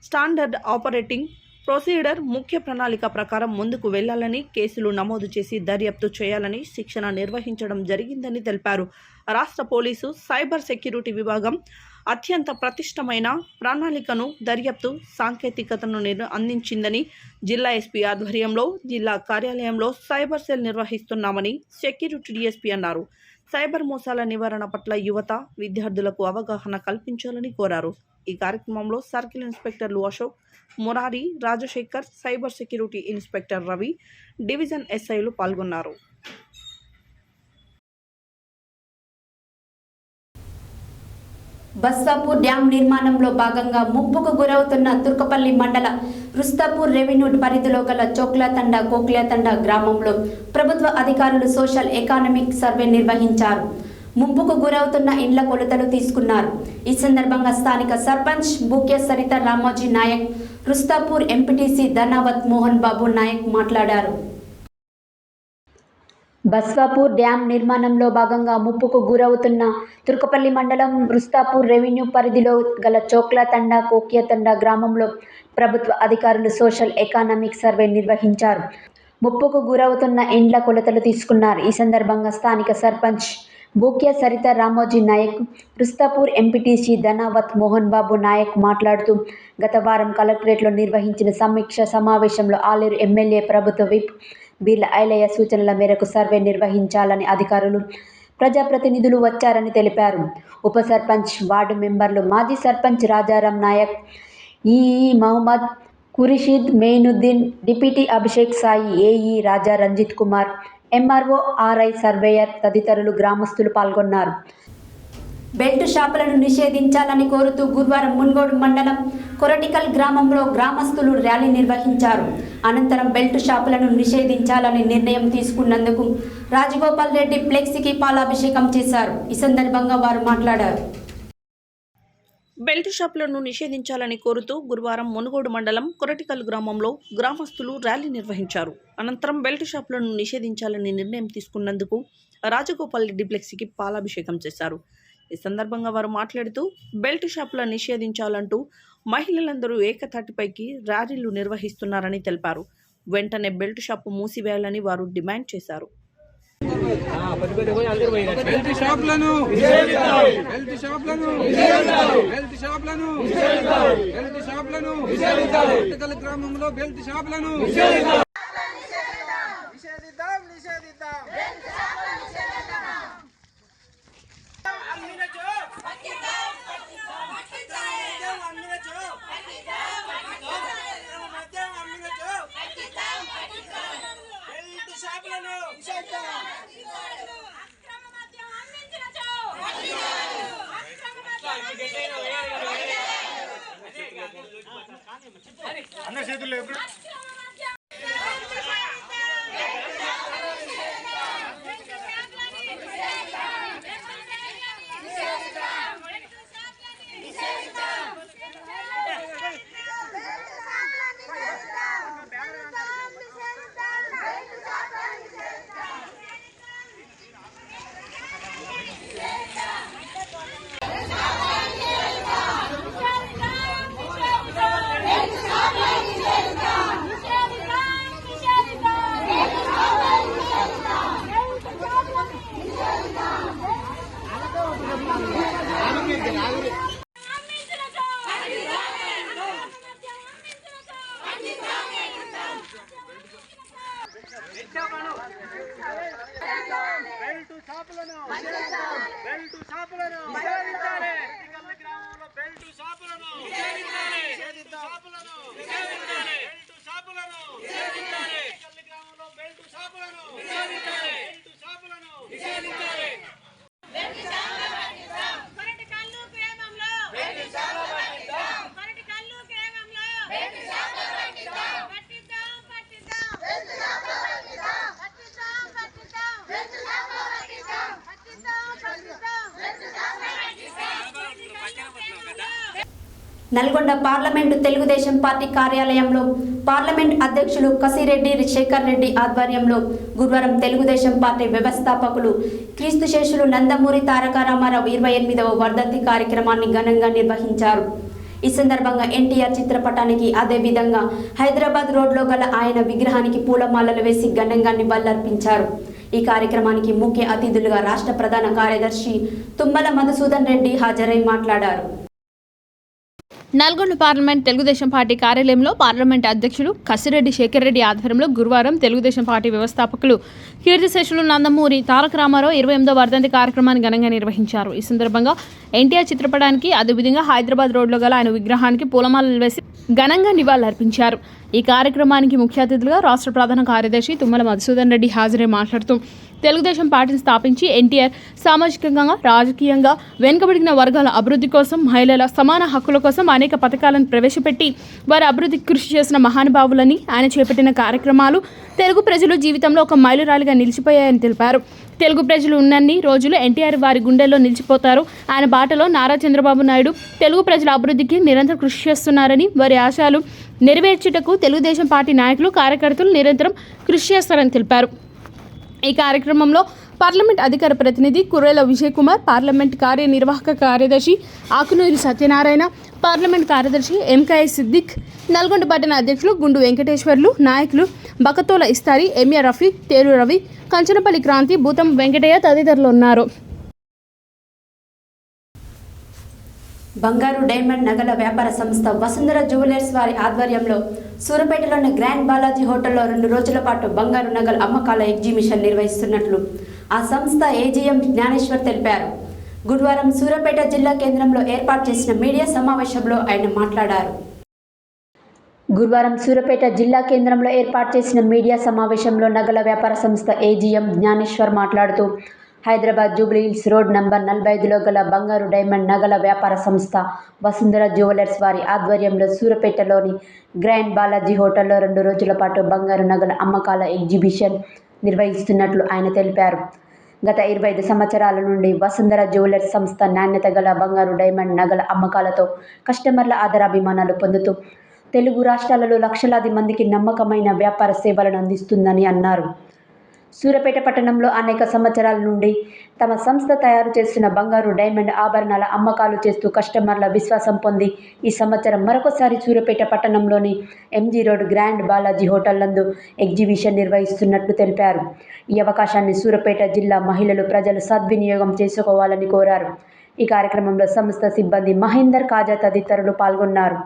స్టాండర్డ్ ఆపరేటింగ్ ప్రొసీడర్ ముఖ్య ప్రణాళిక ప్రకారం ముందుకు వెళ్లాలని, కేసులు నమోదు చేసి దర్యాప్తు చేయాలని శిక్షణ నిర్వహించడం జరిగిందని తెలిపారు. రాష్ట్ర పోలీసు సైబర్ సెక్యూరిటీ విభాగం అత్యంత ప్రతిష్టమైన ప్రణాళికను, దర్యాప్తు సాంకేతికతను అందించిందని జిల్లా ఎస్పీ ఆధ్వర్యంలో జిల్లా కార్యాలయంలో సైబర్ సెల్ నిర్వహిస్తున్నామని సెక్యూరిటీ డీఎస్పీ అన్నారు. సైబర్ మోసాల నివారణ పట్ల యువత, విద్యార్థులకు అవగాహన కల్పించాలని కోరారు. ఈ కార్యక్రమంలో సర్కిల్ ఇన్స్పెక్టర్లు Ashok, Murari, Rajasekhar, cyber security inspector Ravi, division ఎస్ఐలు పాల్గొన్నారు. బస్సాపూర్ డ్యాం నిర్మాణంలో భాగంగా ముప్పుకు గురవుతున్న తుర్కపల్లి మండల రుస్తాపూర్ రెవెన్యూ పరిధిలో గల చోక్లాతండ, కోక్లాతండ గ్రామంలో ప్రభుత్వ అధికారులు సోషల్ ఎకానమిక్ సర్వే నిర్వహించారు. ముంపుకు గురవుతున్న ఇండ్ల కొలతలు తీసుకున్నారు. ఈ సందర్భంగా స్థానిక సర్పంచ్ బూక్య సరిత రామోజీ నాయక్, రుస్తాపూర్ ఎంపీటీసీ ధనావత్ మోహన్ బాబు నాయక్ మాట్లాడారు. బస్వాపూర్ డ్యాం నిర్మాణంలో భాగంగా ముప్పుకు గురవుతున్న తుర్కపల్లి మండలం రుస్తాపూర్ రెవెన్యూ పరిధిలో గల చోక్లాతండ, కోక్యతండ గ్రామంలో ప్రభుత్వ అధికారులు సోషల్ ఎకానమిక్ సర్వే నిర్వహించారు. ముప్పుకు గురవుతున్న ఇండ్ల కొలతలు తీసుకున్నారు. ఈ సందర్భంగా స్థానిక సర్పంచ్ బూక్య సరిత రామోజీ నాయక్, రుస్తాపూర్ ఎంపీటీసీ ధనావత్ మోహన్ బాబు నాయక్ మాట్లాడుతూ గత వారం కలెక్టరేట్లో నిర్వహించిన సమీక్ష సమావేశంలో ఆలేరు ఎమ్మెల్యే ప్రభుత్వ విప్ బీర్ల ఐలయ్య సూచనల మేరకు సర్వే నిర్వహించాలని అధికారులు, ప్రజాప్రతినిధులు వచ్చారని తెలిపారు. ఉప సర్పంచ్, వార్డు మెంబర్లు, మాజీ sarpanch Rajaram Naik, EE Mohammed Khurshid, Moinuddin, deputy Abhishek Sai, AE Raja Ranjit Kumar, MRO, RI, surveyor తదితరులు గ్రామస్తులు పాల్గొన్నారు. బెల్ట్ షాపులను నిషేధించాలని కోరుతూ గురువారం మున్గోడు మండలం కొరటికల్ గ్రామంలో గ్రామస్తులు ర్యాలీ నిర్వహించారు. అనంతరం బెల్ట్ షాపులను నిషేధించాలని నిర్ణయం తీసుకున్నందుకు రాజగోపాల్ రెడ్డి ఫ్లెక్సీకి పాలాభిషేకం చేశారు. ఈ సందర్భంగా వారు మాట్లాడారు. బెల్ట్ షాపులను నిషేధించాలని కోరుతూ గురువారం మునుగోడు మండలం కొరటికల్ గ్రామంలో గ్రామస్తులు ర్యాలీ నిర్వహించారు. అనంతరం బెల్ట్ షాపులను నిషేధించాలని నిర్ణయం తీసుకున్నందుకు రాజగోపాల్ రెడ్డి ఫ్లెక్సీకి పాలాభిషేకం చేశారు. ఈ సందర్భంగా వారు మాట్లాడుతూ బెల్ట్ షాపుల నిషేధించాలంటూ మహిళలందరూ ఏకతాటిపైకి ర్యాలీలు నిర్వహిస్తున్నారని తెలిపారు. వెంటనే బెల్ట్ షాపు మూసివేయాలని వారు డిమాండ్ చేశారు. అందరి చేతుల్లో నల్గొండ పార్లమెంటు తెలుగుదేశం పార్టీ కార్యాలయంలో పార్లమెంట్ అధ్యక్షులు కసిరెడ్డి శేఖర్ రెడ్డి ఆధ్వర్యంలో గురువారం తెలుగుదేశం పార్టీ వ్యవస్థాపకులు క్రీస్తుశేషులు నందమూరి తారక రామారావు 28వ వర్ధంతి కార్యక్రమాన్ని ఘనంగా నిర్వహించారు. ఈ సందర్భంగా ఎన్టీఆర్ చిత్రపటానికి అదేవిధంగా హైదరాబాద్ రోడ్లో గల ఆయన విగ్రహానికి పూలమాలలు వేసి ఘనంగా నివాళులర్పించారు. ఈ కార్యక్రమానికి ముఖ్య అతిథులుగా రాష్ట్ర ప్రధాన కార్యదర్శి తుమ్మల మధుసూదన్ రెడ్డి హాజరై మాట్లాడారు. నల్గొండ పార్లమెంట్ తెలుగుదేశం పార్టీ కార్యాలయంలో పార్లమెంట్ అధ్యక్షులు కసిరెడ్డి శేఖర్ రెడ్డి ఆధ్వర్యంలో గురువారం తెలుగుదేశం పార్టీ వ్యవస్థాపకులు కీర్తిశేషులు నందమూరి తారక రామారావు 28వ వర్ధంతి కార్యక్రమాన్ని ఘనంగా నిర్వహించారు. ఈ సందర్భంగా ఎన్టీఆర్ చిత్రపటానికి అదేవిధంగా హైదరాబాద్ రోడ్లో గల ఆయన విగ్రహానికి పూలమాలలు వేసి ఘనంగా నివాళులర్పించారు. ఈ కార్యక్రమానికి ముఖ్య అతిథులుగా రాష్ట్ర ప్రధాన కార్యదర్శి తుమ్మల మధుసూదన్ రెడ్డి హాజరై మాట్లాడుతూ తెలుగుదేశం పార్టీని స్థాపించి ఎన్టీఆర్ సామాజికంగా రాజకీయంగా వెనుకబడిన వర్గాల అభివృద్ధి కోసం మహిళల సమాన హక్కుల కోసం అనేక పథకాలను ప్రవేశపెట్టి వారి అభివృద్ధికి కృషి చేసిన మహానుభావులని ఆయన చేపట్టిన కార్యక్రమాలు తెలుగు ప్రజలు జీవితంలో ఒక మైలురాలిగా నిలిచిపోయాయని తెలిపారు. తెలుగు ప్రజలు ఉన్నన్ని రోజులు ఎన్టీఆర్ వారి గుండెల్లో నిలిచిపోతారు. ఆయన బాటలో నారా చంద్రబాబు నాయుడు తెలుగు ప్రజల అభివృద్ధికి నిరంతరం కృషి చేస్తున్నారని, వారి ఆశయాలు నెరవేర్చుటకు తెలుగుదేశం పార్టీ నాయకులు కార్యకర్తలు నిరంతరం కృషి చేస్తారని తెలిపారు. ఈ కార్యక్రమంలో పార్లమెంట్ అధికార ప్రతినిధి కుర్రేల విజయ్ కుమార్, పార్లమెంట్ కార్యనిర్వాహక కార్యదర్శి ఆకునూరి సత్యనారాయణ, పార్లమెంట్ కార్యదర్శి ఎంకై సిద్దిక్, నల్గొండ పట్టణ అధ్యక్షులు గుండు వెంకటేశ్వర్లు, నాయకులు బకతోల ఇస్తారి, ఎంఏ రఫీక్, తేలు రవి, కంచనపల్లి క్రాంతి, భూతం వెంకటయ్య తదితరులు ఉన్నారు. బంగారు డైమండ్ నగల వ్యాపార సంస్థ వసుంధర జ్యువెలర్స్ వారి ఆధ్వర్యంలో సూరపేటలోని గ్రాండ్ బాలాజీ హోటల్లో 2 రోజుల పాటు బంగారు నగల అమ్మకాల ఎగ్జిబిషన్ నిర్వహిస్తున్నట్లు ఆ సంస్థ ఏజీఎం జ్ఞానేశ్వర్ తెలిపారు. గురువారం సూరపేట జిల్లా కేంద్రంలో ఏర్పాటు చేసిన మీడియా సమావేశంలో ఆయన మాట్లాడారు. గురువారం సూరపేట జిల్లా కేంద్రంలో ఏర్పాటు చేసిన మీడియా సమావేశంలో నగల వ్యాపార సంస్థ ఏజీఎం జ్ఞానేశ్వర్ మాట్లాడుతూ Hyderabad Jubilee Hills road number 45లో గల బంగారు డైమండ్ నగల వ్యాపార సంస్థ వసుంధర జ్యువెలర్స్ వారి ఆధ్వర్యంలో సూరపేటలోని గ్రాండ్ బాలాజీ హోటల్లో 2 రోజుల పాటు బంగారు నగల అమ్మకాల ఎగ్జిబిషన్ నిర్వహిస్తున్నట్లు ఆయన తెలిపారు. గత 25 సంవత్సరాల నుండి వసుంధర జ్యువెలర్స్ సంస్థ నాణ్యత గల బంగారు డైమండ్ నగల అమ్మకాలతో కస్టమర్ల ఆదరాభిమానాలు పొందుతూ తెలుగు రాష్ట్రాలలో లక్షలాది మందికి నమ్మకమైన వ్యాపార సేవలను అందిస్తుందని అన్నారు. సూరపేట పట్టణంలో అనేక సంవత్సరాల నుండి తమ సంస్థ తయారు చేస్తున్న బంగారు డైమండ్ ఆభరణాల అమ్మకాలు చేస్తూ కస్టమర్ల విశ్వాసం పొంది ఈ సంవత్సరం మరొకసారి సూరపేట పట్టణంలోని MG road grand Balaji hotel నందు ఎగ్జిబిషన్ నిర్వహిస్తున్నట్లు తెలిపారు. ఈ అవకాశాన్ని సూరపేట జిల్లా మహిళలు ప్రజలు సద్వినియోగం చేసుకోవాలని కోరారు. ఈ కార్యక్రమంలో సంస్థ సిబ్బంది మహేందర్ కాజా తదితరులు పాల్గొన్నారు.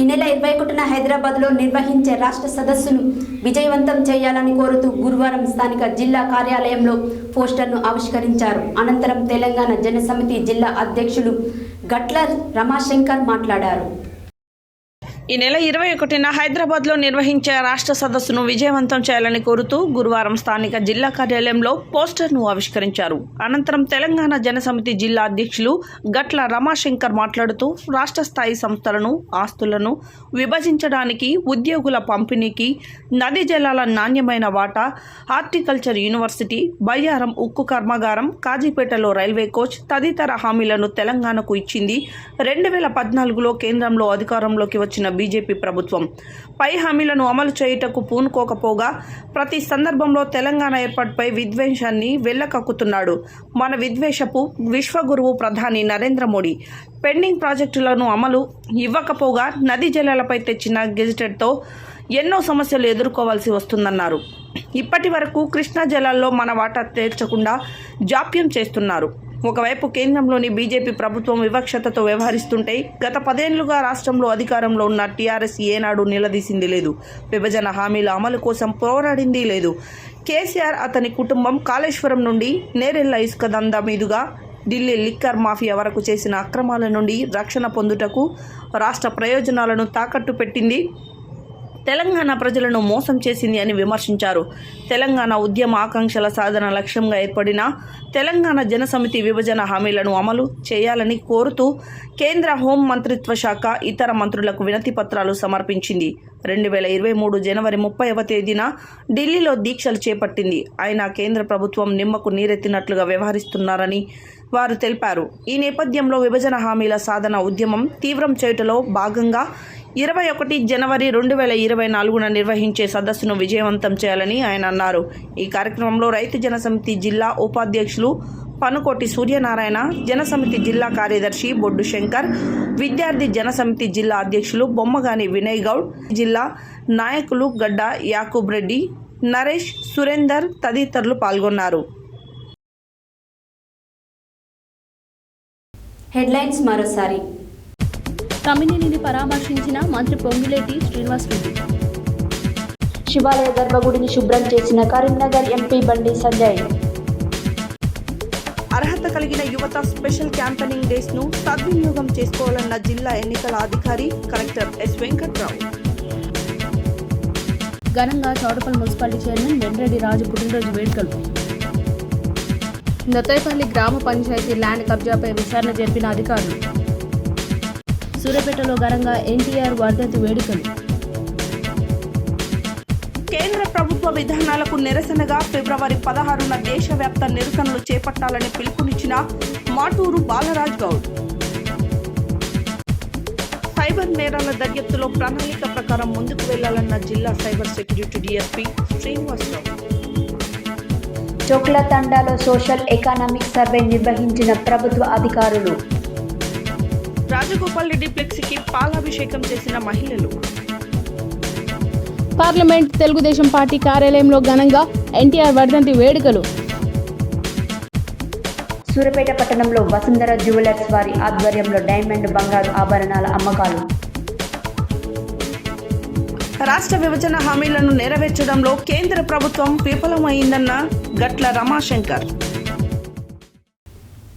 ఈ నెల 21న హైదరాబాద్లో నిర్వహించే రాష్ట్ర సదస్సును విజయవంతం చేయాలని కోరుతూ గురువారం స్థానిక జిల్లా కార్యాలయంలో పోస్టర్ను ఆవిష్కరించారు. అనంతరం తెలంగాణ జనసమితి జిల్లా అధ్యక్షులు గట్ల రమాశంకర్ మాట్లాడారు. ఈ నెల 21న హైదరాబాద్లో నిర్వహించే రాష్ట్ర సదస్సును విజయవంతం చేయాలని కోరుతూ గురువారం స్థానిక జిల్లా కార్యాలయంలో పోస్టర్ను ఆవిష్కరించారు. అనంతరం తెలంగాణ జనసమితి జిల్లా అధ్యక్షులు గట్ల రమాశంకర్ మాట్లాడుతూ రాష్ట్ర స్థాయి సంస్థలను, ఆస్తులను విభజించడానికి, ఉద్యోగుల పంపిణీకి, నదీ జలాల నాణ్యమైన వాటా, హార్టికల్చర్ యూనివర్సిటీ, బయ్యారం ఉక్కు కర్మాగారం, కాజీపేటలో రైల్వే కోచ్ తదితర హామీలను తెలంగాణకు ఇచ్చింది 2014లో కేంద్రంలో అధికారంలోకి వచ్చిన బీజేపీ ప్రభుత్వం. పై హామీలను అమలు చేయుటకు పూనుకోకపోగా ప్రతి సందర్భంలో తెలంగాణ ఏర్పాటుపై విద్వేషాన్ని వెళ్లకక్కుతున్నాడు. మన విద్వేషపు విశ్వగురువు ప్రధాని నరేంద్ర మోడీ పెండింగ్ ప్రాజెక్టులను అమలు ఇవ్వకపోగా నదీ జలాలపై తెచ్చిన గెజిటెడ్తో ఎన్నో సమస్యలు ఎదుర్కోవాల్సి వస్తుందన్నారు. ఇప్పటి వరకు కృష్ణా జలాల్లో మన వాటా తీర్చకుండా జాప్యం చేస్తున్నారు. ఒకవైపు కేంద్రంలోని బీజేపీ ప్రభుత్వం వివక్షతతో వ్యవహరిస్తుంటే గత 10 ఏళ్లుగా రాష్ట్రంలో అధికారంలో ఉన్న టీఆర్ఎస్ ఏనాడు నిలదీసింది లేదు. విభజన హామీల అమలు కోసం పోరాడింది లేదు. కేసీఆర్, అతని కుటుంబం కాళేశ్వరం నుండి నేరెళ్ల ఇసుక దందా మీదుగా ఢిల్లీ లిక్కర్ మాఫియా వరకు చేసిన అక్రమాల నుండి రక్షణ పొందుటకు రాష్ట్ర ప్రయోజనాలను తాకట్టు పెట్టింది. తెలంగాణ ప్రజలను మోసం చేసింది అని విమర్శించారు. తెలంగాణ ఉద్యమ ఆకాంక్షల సాధన లక్ష్యంగా ఏర్పడిన తెలంగాణ జనసమితి విభజన హామీలను అమలు చేయాలని కోరుతూ కేంద్ర హోం మంత్రిత్వ శాఖ ఇతర మంత్రులకు వినతి పత్రాలు సమర్పించింది. 2023 జనవరి 30వ తేదీన ఢిల్లీలో దీక్షలు చేపట్టింది. అయినా కేంద్ర ప్రభుత్వం నిమ్మకు నీరెత్తినట్లుగా వ్యవహరిస్తున్నారని, వారు తెలిపారు. ఈ నేపథ్యంలో విభజన హామీల సాధన ఉద్యమం తీవ్రం చేయుటలో భాగంగా 21 జనవరి 2024 నిర్వహించే సదస్సును విజయవంతం చేయాలని ఆయన అన్నారు. ఈ కార్యక్రమంలో రైతు జనసమితి జిల్లా ఉపాధ్యక్షులు పనుకోటి సూర్యనారాయణ, జనసమితి జిల్లా కార్యదర్శి బొడ్డు శంకర్, విద్యార్థి జనసమితి జిల్లా అధ్యక్షులు బొమ్మగాని వినయ్ గౌడ్, జిల్లా నాయకులు గడ్డ యాకూబ్ రెడ్డి, నరేష్, సురేందర్ తదితరులు పాల్గొన్నారు. హెడ్లైన్స్ మరోసారి. తమ్మినేనిని పరామర్శించిన మంత్రి పొంగులేటి శ్రీనివాసరెడ్డి. శివాలయ గర్భగుడిని శుభ్రం చేసిన కరీంనగర్ ఎంపీ బండి సంజయ్. అర్హత కలిగిన యువత స్పెషల్ క్యాంపెయినింగ్ డేస్ ను సద్వినియోగం చేసుకోవాలన్న జిల్లా ఎన్నికల అధికారి కలెక్టర్ ఎస్ వెంకట్రావు. ఘనంగా చౌడపల్లి మున్సిపాలిటీ చైర్మన్ వెంకరెడ్డి రాజు పుట్టినరోజు వేడుకలు. నొత్తైపల్లి గ్రామ పంచాయతీ ల్యాండ్ కబ్జాపై విచారణ జరిపిన అధికారులు. సూర్యాపేటలో ఘనంగా ఎన్టీఆర్ వర్ధంతి వేడుకలు. కేంద్ర ప్రభుత్వ విధానాలకు నిరసనగా ఫిబ్రవరి 16న దేశవ్యాప్త నిరసనలు చేపట్టాలని పిలుపునిచ్చిన మాటూరు బాలరాజ్ గౌడ్. సైబర్ నేరాల దర్యాప్తులో ప్రణాళిక ప్రకారం ముందుకు వెళ్లాలన్న జిల్లా cyber security DSP Srinivasarao. Chokla తండాలో సోషల్ ఎకనామిక్ సర్వే నిర్వహించిన ప్రభుత్వ అధికారులు. రాజగోపాల్ రెడ్డి ఫ్లెక్సీకి పాలాభిషేకం చేసిన మహిళలు. పార్లమెంట్ తెలుగుదేశం పార్టీ కార్యాలయంలో ఘనంగా ఎన్టీఆర్ వర్ధంతి వేడుకలు. సూర్యాపేట పట్టణంలో వసుంధర జ్యువెలర్స్ వారి ఆధ్వర్యంలో డైమండ్ బంగారు ఆభరణాల అమ్మకాలు. రాష్ట్ర విభజన హామీలను నెరవేర్చడంలో కేంద్ర ప్రభుత్వం విఫలమైందన్న గట్ల రమాశంకర్.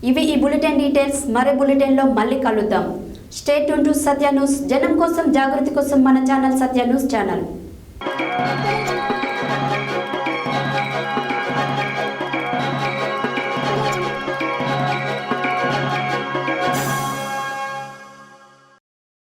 ఇవి ఈ బులెటిన్ డీటెయిల్స్. మరో బులెటిన్లో మళ్ళీ కలుద్దాం. Stay tune to Satya news. జనం కోసం, జాగృతి కోసం మన ఛానల్ సత్య న్యూస్ ఛానల్.